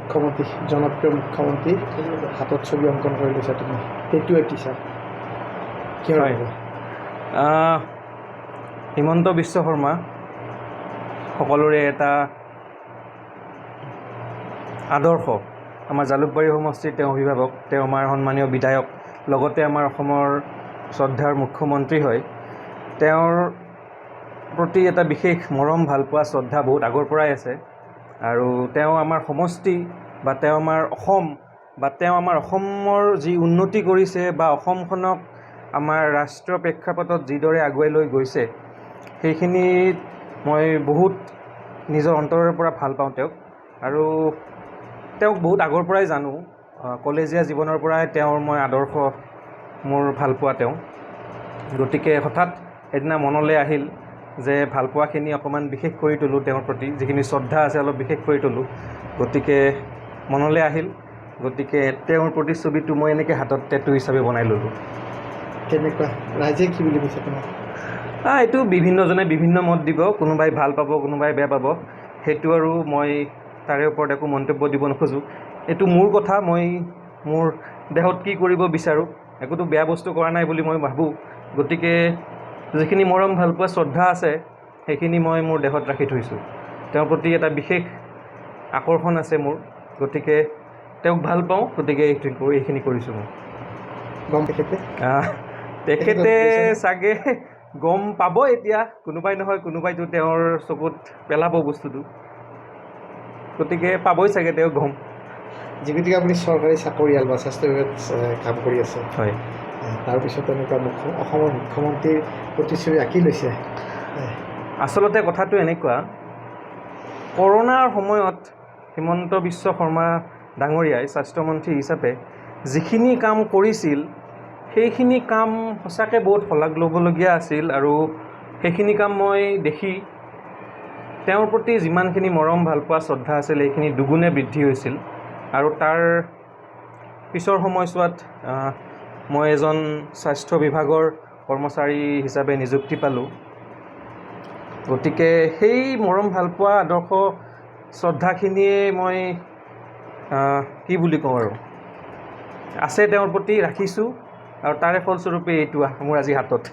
মুখ্যমন্ত্ৰী জনপ্ৰিয় মুখ্যমন্ত্ৰী হাতত ছবি অংকন কৰি লৈছা তুমি সেইটোৱে টিচাৰ কিহৰ বাবে হিমন্ত বিশ্ব শৰ্মা সকলোৰে এটা আদৰ্শ আমাৰ জালুকবাৰী সমষ্টিৰ তেওঁ অভিভাৱক তেওঁ আমাৰ সন্মানীয় বিধায়ক লগতে আমাৰ অসমৰ শ্ৰদ্ধাৰ মুখ্যমন্ত্ৰী হয় তেওঁৰ প্ৰতি এটা বিশেষ মৰম ভালপোৱা শ্ৰদ্ধা বহুত আগৰ পৰাই আছে আৰু তেওঁ আমাৰ সমষ্টি বা তেওঁ আমাৰ অসম বা তেওঁ আমাৰ অসমৰ যি উন্নতি কৰিছে বা অসমখনক আমাৰ ৰাষ্ট্ৰীয় প্ৰেক্ষাপটত যিদৰে আগুৱাই লৈ গৈছে সেইখিনিত মই বহুত নিজৰ অন্তৰৰ পৰা ভাল পাওঁ তেওঁক আৰু তেওঁক বহুত আগৰ পৰাই জানো কলেজীয়া জীৱনৰ পৰাই তেওঁৰ মই আদৰ্শ মোৰ ভাল পোৱা তেওঁ গতিকে হঠাৎ এদিনা মনলৈ আহিল যে ভালপোৱাখিনি অকণমান বিশেষ কৰি তোলোঁ তেওঁৰ প্ৰতি যিখিনি শ্ৰদ্ধা আছে অলপ বিশেষ কৰি তোলোঁ গতিকে মনলৈ আহিল গতিকে তেওঁৰ প্ৰতিচ্ছবিটো মই এনেকৈ হাতত টেটু হিচাপে বনাই ল'লোঁ কেনেকুৱা ৰাইজে কি বুলি কৈছে তোমাক এইটো বিভিন্নজনে বিভিন্ন মত দিব কোনোবাই ভাল পাব কোনোবাই বেয়া পাব সেইটো আৰু মই তাৰে ওপৰত একো মন্তব্য দিব নোখোজোঁ এইটো মোৰ কথা মই মোৰ দেহত কি কৰিব বিচাৰোঁ একোতো বেয়া বস্তু কৰা নাই বুলি মই ভাবোঁ গতিকে যিখিনি মৰম ভালপোৱা শ্ৰদ্ধা আছে সেইখিনি মই মোৰ দেহত ৰাখি থৈছোঁ তেওঁৰ প্ৰতি এটা বিশেষ আকৰ্ষণ আছে মোৰ গতিকে তেওঁক ভাল পাওঁ গতিকে এইখিনি কৰিছোঁ মই গম তেখেতে চাগে গম পাব এতিয়া কোনোবাই নহয় কোনোবাইতো তেওঁৰ চকুত পেলাব বস্তুটো গতিকে পাবই চাগে তেওঁ গম যিগতিকে আপুনি চৰকাৰী চাকৰিয়াল বা স্বাস্থ্য বিভাগত কাম কৰি আছে হয় তাৰপিছত এনেকুৱা অসমৰ মুখ্যমন্ত্ৰীৰ প্ৰতিচ্ছবি আঁকি লৈছে আচলতে কথাটো এনেকুৱা কৰোণাৰ সময়ত হিমন্ত বিশ্ব শৰ্মা ডাঙৰীয়াই স্বাস্থ্যমন্ত্ৰী হিচাপে যিখিনি কাম কৰিছিল সেইখিনি কাম সঁচাকৈ বহুত শলাগ ল'বলগীয়া আছিল আৰু সেইখিনি কাম মই দেখি তেওঁৰ প্ৰতি যিমানখিনি মৰম ভালপোৱা শ্ৰদ্ধা আছিল সেইখিনি দুগুণে বৃদ্ধি হৈছিল আৰু তাৰ পিছৰ সময়ছোৱাত মই এজন স্বাস্থ্য বিভাগৰ কৰ্মচাৰী হিচাপে নিযুক্তি পালোঁ গতিকে সেই মৰম ভালপোৱা আদৰ্শ শ্ৰদ্ধাখিনিয়ে মই কি বুলি কওঁ আৰু আছে তেওঁৰ প্ৰতি ৰাখিছোঁ আৰু তাৰে ফলস্বৰূপে এইটো মোৰ আজি হাতত